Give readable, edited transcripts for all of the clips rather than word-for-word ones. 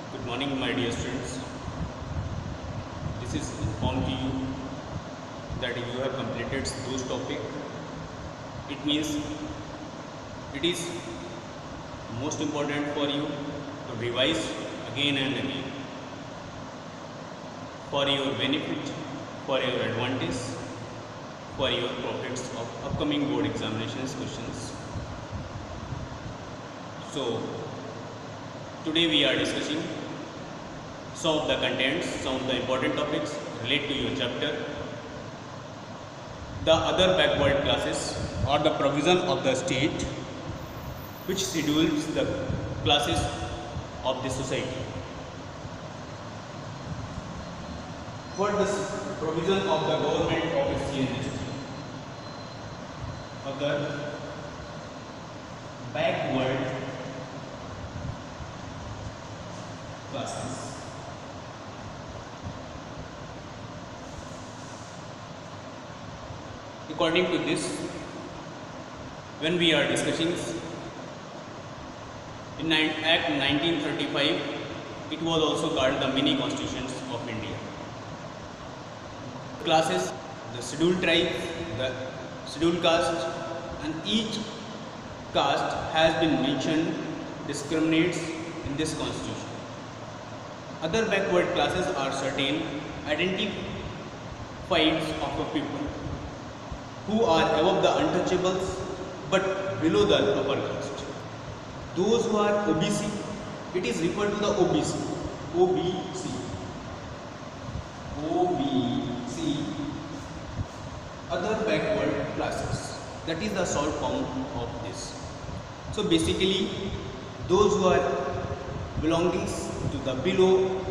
Good morning, my dear students. This is informed to you that you have completed those topics. It means it is most important for you to revise again and again for your benefit, for your advantage, for your profits of upcoming board examinations questions. So today we are discussing some of the contents, some of the important topics relate to your chapter. The other backward classes or the provision of the state which schedules the classes of the society. For the provision of the government of SC and ST. Other backward classes. According to this, when we are discussing in Act 1935, it was also called the mini constitutions of India. Classes, the scheduled tribe, the scheduled caste, and each caste has been mentioned, discriminates in this constitution. Other backward classes are certain identified of a people who are above the untouchables but below the upper caste. Those who are OBC, it is referred to the OBC. OBC. Other backward classes. That is the short form of this. So basically, those who are belonging to the below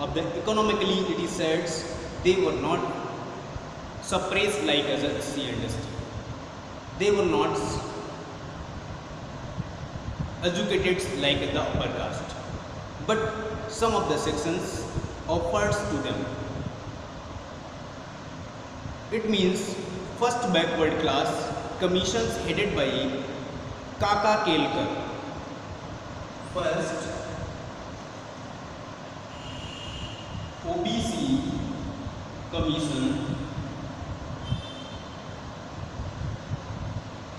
of the economically, it is said they were not suppressed like as a SC and ST. They were not educated like the upper caste. But some of the sections offers to them. It means first backward class commissions headed by Kaka Kelkar. First OBC commission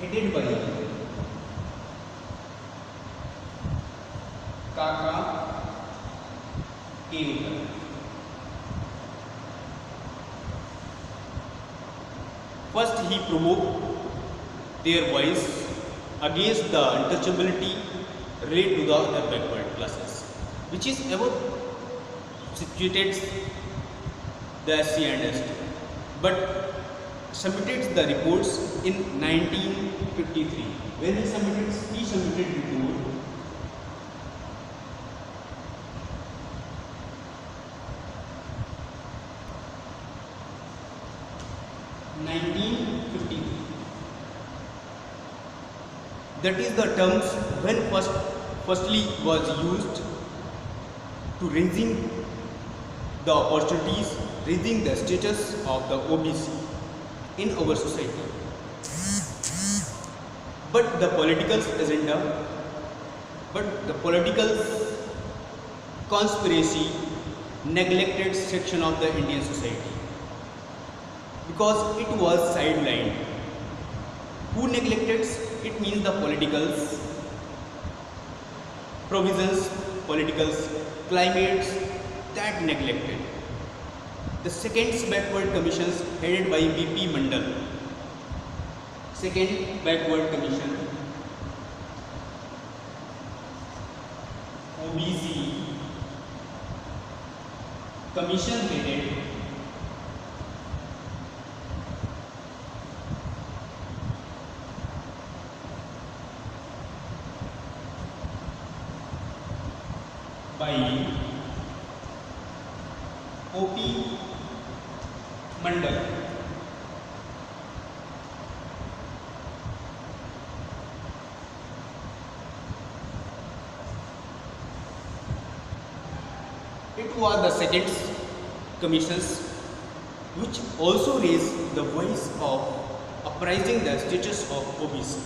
headed by Kaka Kelkar. First, he provoked their voice against the untouchability related to the other backward classes, which is about situated the SC and ST, but submitted the reports in 1953. When he submitted report in 1953. That is the terms when firstly was used to raising the opportunities, raising the status of the OBC in our society. But the political agenda, but the political conspiracy neglected section of the Indian society because it was sidelined. Who neglected? It means the political provisions, political climates that neglected. The second backward commissions headed by B.P. Mandal. Second backward commission, OBC commission headed by O.P. Mandal. It was the second commissions which also raised the voice of uprising the status of OBC.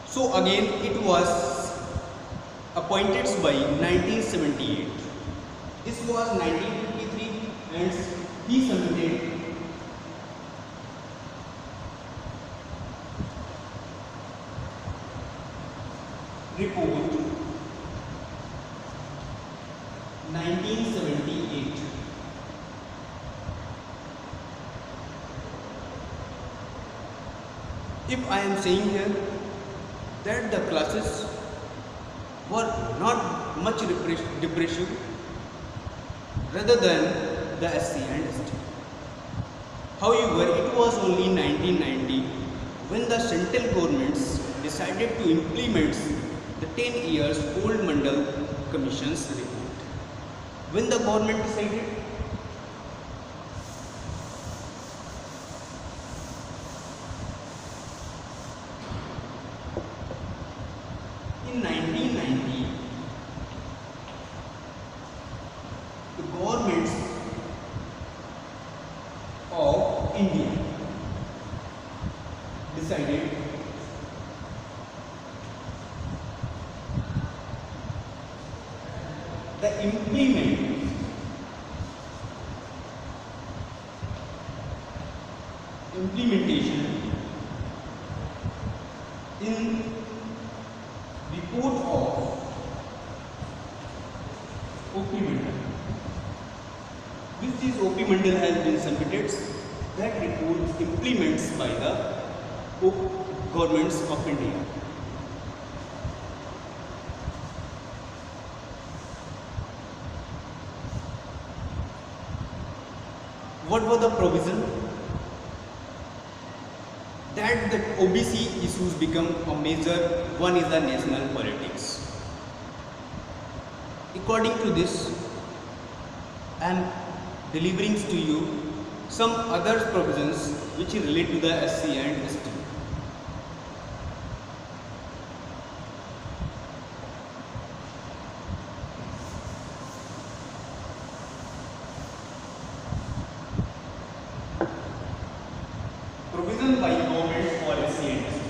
So again it was a appointed by 1978. This was 1953 and he submitted report 1978. If I am saying here that the classes were not much depressive rather than the SC and ST. However, it was only 1990 when the central governments decided to implement the 10 years old Mandal Commission's report. When the government decided, in 1990, the governments of India decided the implementation in report of OP Mandal. Which is OP Mandal has been submitted. That report implements by the governments of India. What were the provision? That the OBC issues become a major. One is the national politics. According to this, I am delivering to you some other provisions which relate to the SC and ST. Provision by government for SC and ST.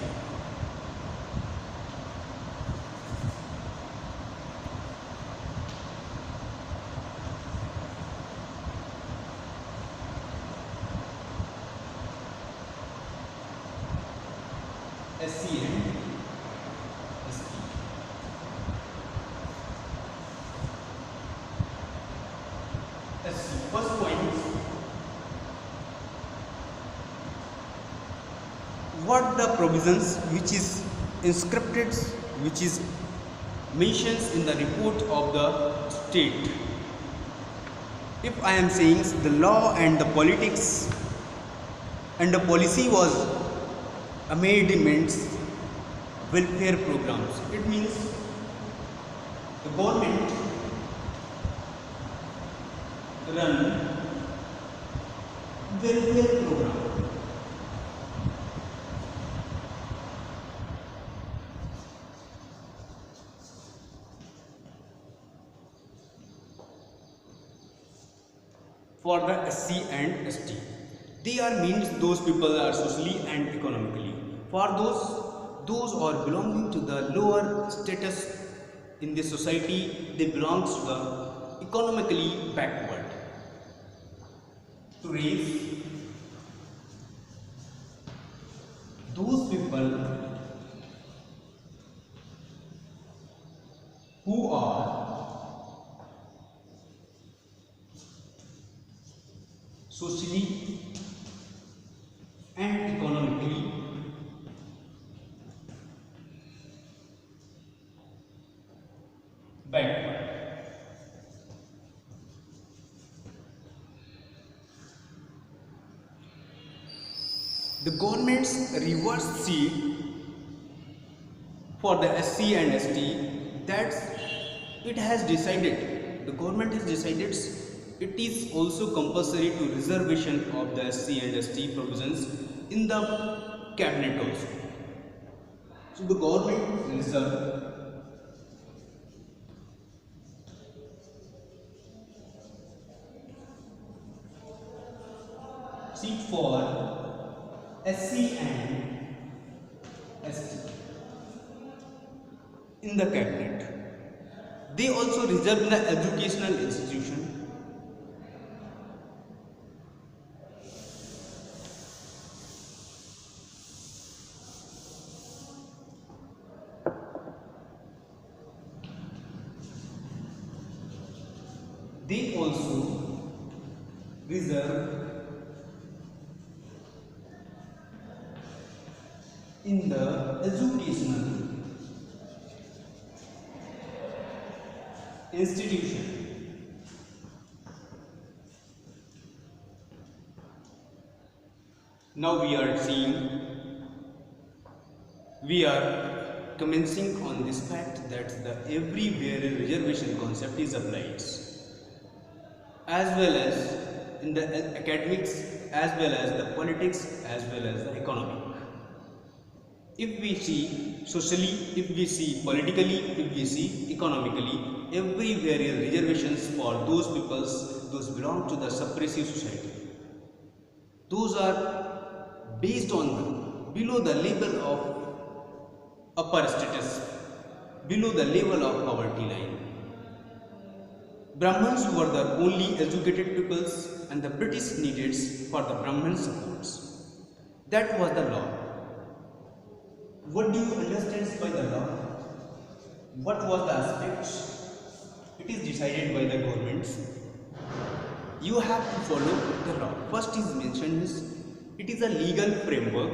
SC and ST. SC. First point, what the provisions which is inscripted, which is mentions in the report of the state. If I am saying the law and the politics and the policy was amendments, welfare programs. It means the government run welfare program. For the SC and ST. They are means those people are socially and economically. For those are belonging to the lower status in the society, they belong to the economically backward. To raise those people who are socially and economically backward. The government's reverse seat for the SC and ST, that it has decided, the government has decided it is also compulsory to reservation of the SC and ST provisions in the cabinet also. So the government reserve seat for SC and ST in the cabinet. They also reserve the educational institution. They also reserve in the educational institution. Now we are commencing on this fact that the everywhere reservation concept is applied, as well as in the academics, as well as the politics, as well as the economic. If we see socially, if we see politically, if we see economically, everywhere is reservations for those peoples, those belong to the suppressive society. Those are based on below the level of upper status, below the level of poverty line. Brahmins were the only educated peoples, and the British needed for the Brahmin supports. That was the law. What do you understand by the law? What was the aspect? It is decided by the governments. You have to follow the law. First is mentioned is it is a legal framework,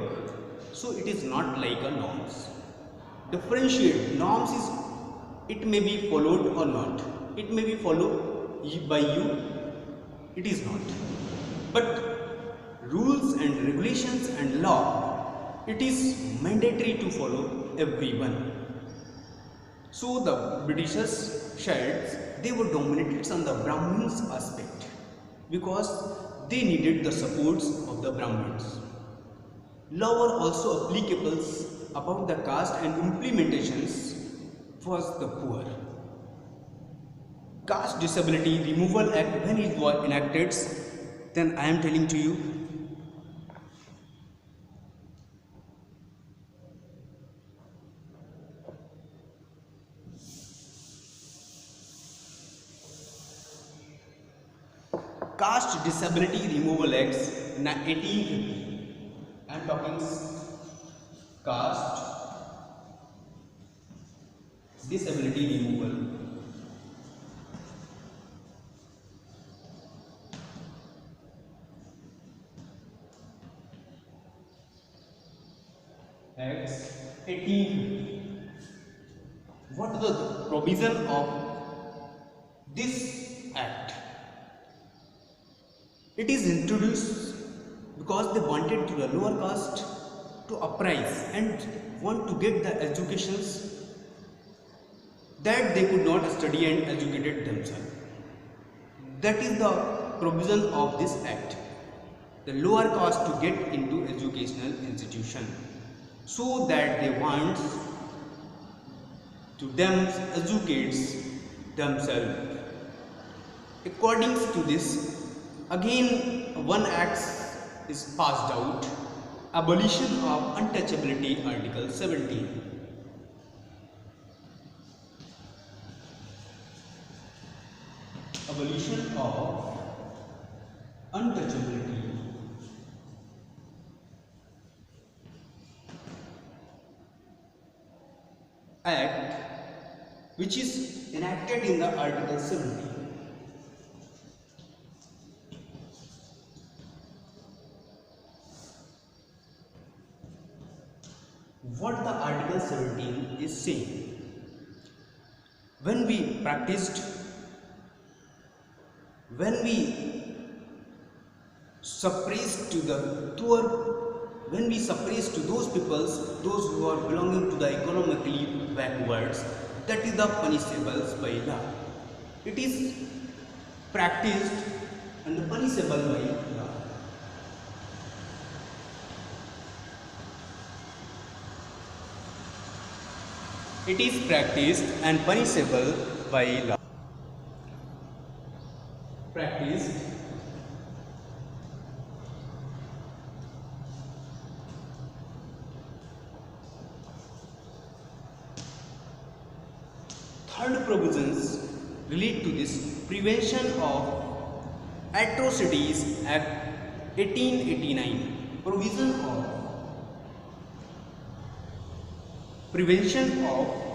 so it is not like a norms. Differentiate norms is it may be followed or not. It may be followed by you. It is not. But rules and regulations and law, it is mandatory to follow everyone. So the Britishers said they were dominated on the Brahmins aspect because they needed the supports of the Brahmins. Law were also applicable about the caste and implementations for the poor. Caste Disability Removal Act, when it was enacted, then I am telling to you, Caste Disability Removal Acts 1850. I am talking Caste Disability Removal Acts 1850. What is the provision of this act? It is introduced because they wanted to the lower caste to uprise and want to get the educations that they could not study and educated themselves. That is the provision of this act. The lower caste to get into educational institution, so that they want to them educate themselves. According to this, again one act is passed out, abolition of untouchability, Article 17. Abolition of untouchability Act, which is enacted in the Article 17. What the Article 17 is saying: when we suppress to the poor, when we suppress to those peoples, those who are belonging to the economically backwards, that is the punishable by law. It is practiced and punishable by law. It is practiced and punishable by law. Practiced third provisions relate to this Prevention of Atrocities Act 1889. Provision of Prevention of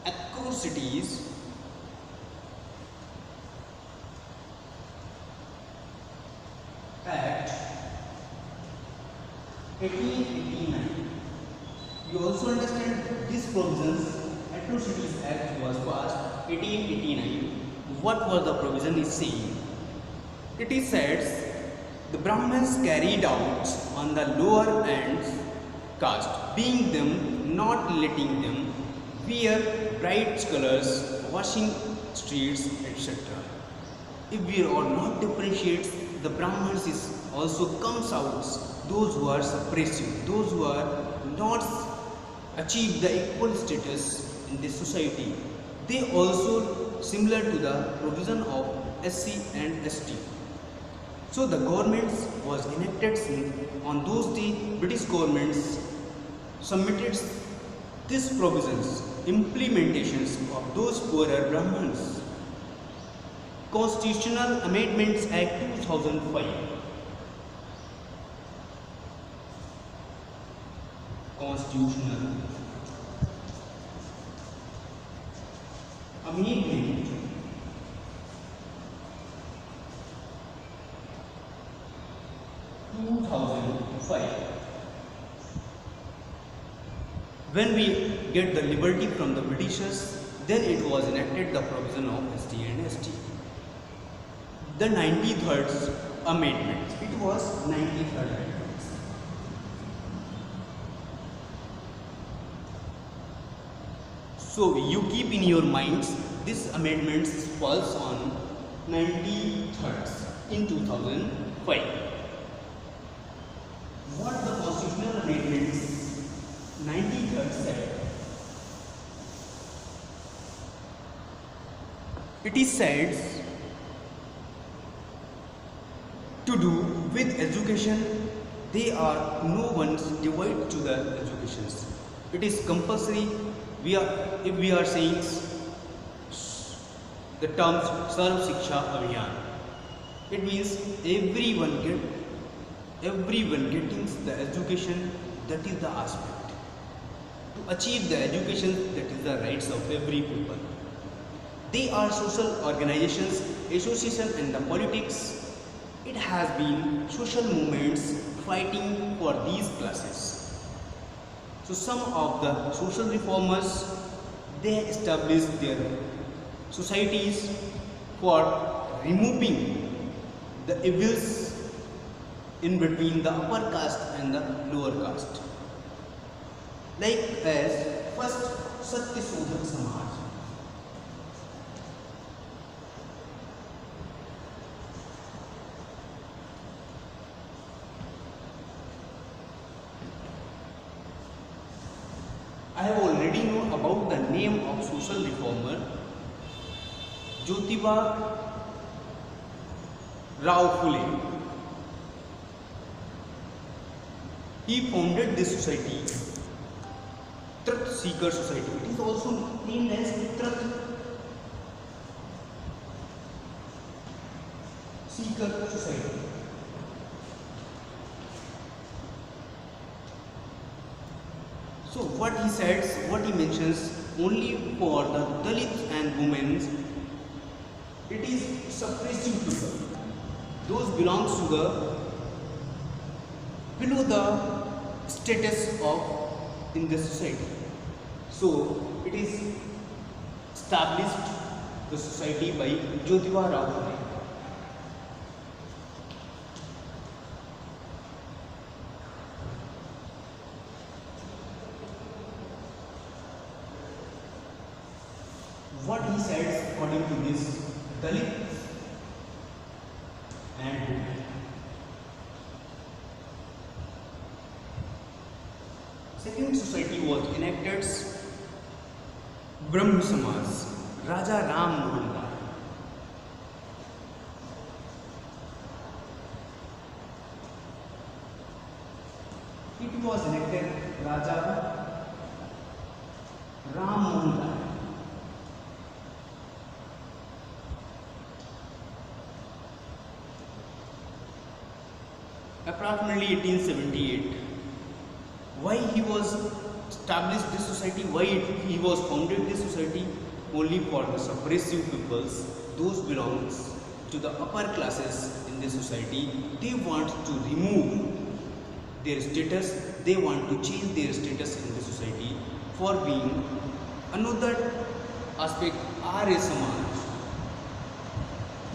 Atrocities Act 1889. You also understand this provisions. Atrocities Act was passed 1889. What was the provision is saying? It is said the Brahmins carried out on the lower ends caste, being them not letting them wear bright colors, washing streets, etc. If we are not differentiates, the Brahmins is also comes out those who are suppressive, those who are not achieve the equal status in this society. They also similar to the provision of SC and ST. So the governments was enacted on those days. British governments submitted these provisions, implementations of those poorer Brahmins. Constitutional Amendments Act 2005. Constitutional Amendment When we get the liberty from the Britishers, then it was enacted the provision of ST and ST. The 93rd Amendment. It was 93rd Amendment. So you keep in your minds this amendment falls on 93rd in 2005. What the constitutional amendments 93rd said? It is said to do with education. They are no one's divide to the educations. It is compulsory. If we are saying the terms Sarv Shiksha Abhiyan, it means everyone getting the education. That is the aspect. To achieve the education, that is the rights of every people. They are social organizations, association and the politics. It has been social movements fighting for these classes. So some of the social reformers, they established their societies for removing the evils in between the upper caste and the lower caste. Like as first Satyasodhak Samaj. I have already known about the name of social reformer Jyotiba Rao Phule. He founded this society, Truth Seeker Society. It is also named as Truth Seeker Society. So what he says, what he mentions, only for the Dalits and women, it is suppressive to them. Those belongs to the below the status of in the society. So it is established the society by Jyotiba Rao Phule. What he says according to this Dalit and women. Second society was enacted Brahmo Samaj, Raja Ram Mohan Rai. It was elected Raja Ram Mohan Rai. Approximately 1878. Why he was established this society? Why he was founded this society? Only for the suppressive peoples, those belongs to the upper classes in this society. They want to remove their status. They want to change their status in the society for being another aspect Arya Samaj.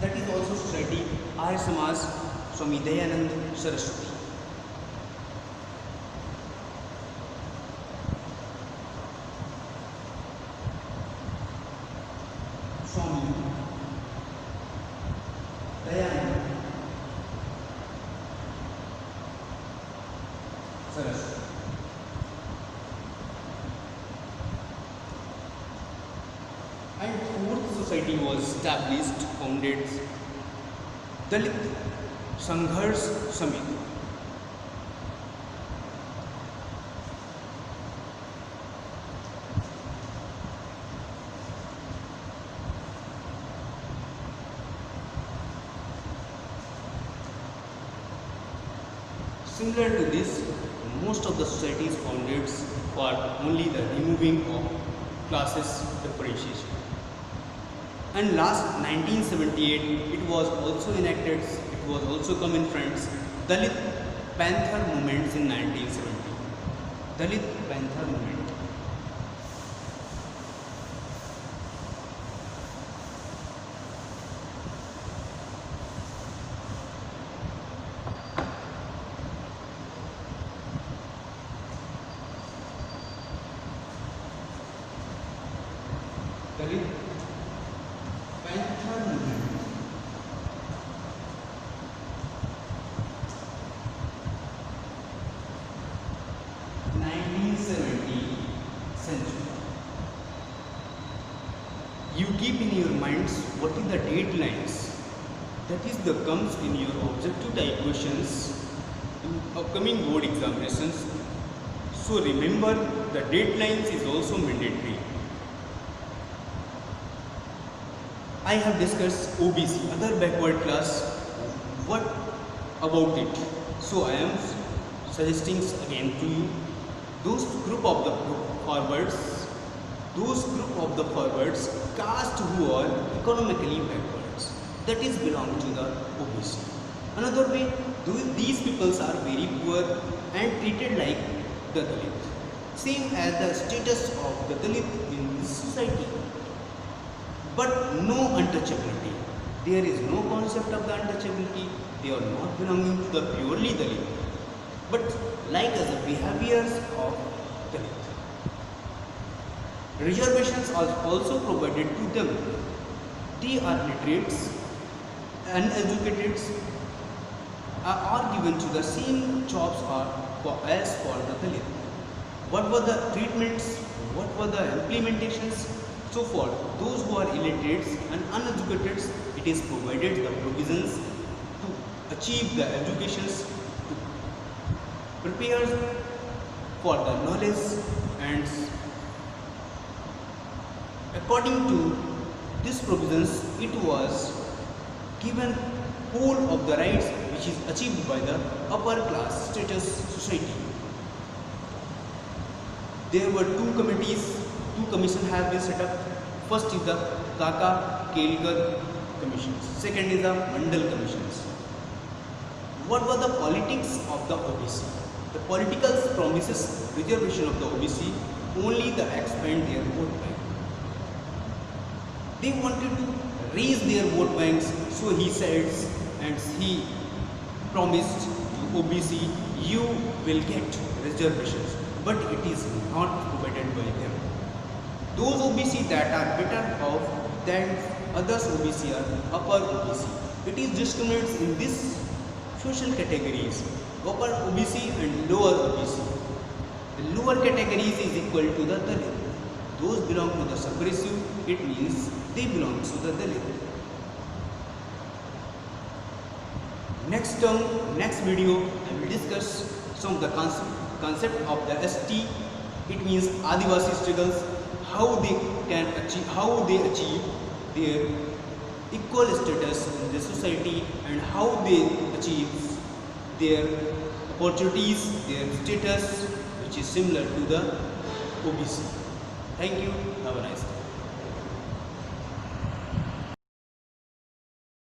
That is also society Arya Samaj, Swami Dayanand Saraswati. Swami Dayanand Saraswati. And fourth society was established, founded, Dalit Sangharsh Samiti. Similar to this, most of the societies founded for only the removing of classes differentiation. And last 1978, it was also enacted, it was also come in friends, Dalit Panther movements in 1970. Dalit Panther movement. Dalit Panther movement. You keep in your minds what is the deadlines. That is the comes in your objective type questions in upcoming board examinations. So remember the deadlines is also mandatory. I have discussed OBC, other backward class. What about it? So I am suggesting again to you, those group of the forwards, caste who are economically backwards, that is belong to the OBC. Another way, these peoples are very poor and treated like the Dalit, same as the status of the Dalit in this society. But no untouchability. There is no concept of the untouchability. They are not belonging to the purely Dalit, but like as the behaviors of Dalit. Reservations are also provided to them. They are literates, uneducated, are given to the same jobs as for the Dalit. What were the treatments? What were the implementations? So for those who are illiterate and uneducated, it is provided the provisions to achieve the educations, to prepare for the knowledge, and according to these provisions, it was given whole of the rights which is achieved by the upper class status society. There were two commissions have been set up. First is the Kaka Kelkar commissions. Second is the Mandal commissions. What were the politics of the OBC? The political promises reservation of the OBC only to expand their vote bank. They wanted to raise their vote banks, so he says and he promised to OBC, you will get reservations, but it is not provided by them. Those OBC that are better off than others OBC are upper OBC. It is discriminates in these social categories, upper OBC and lower OBC. The lower categories is equal to the Dalit. Those belong to the suppressive, it means they belong to the Dalit. Next video I will discuss some of the concepts concept of the ST, it means Adivasi struggles, how they achieve their equal status in the society and how they achieve their opportunities, their status which is similar to the OBC. Thank you. Have a nice day.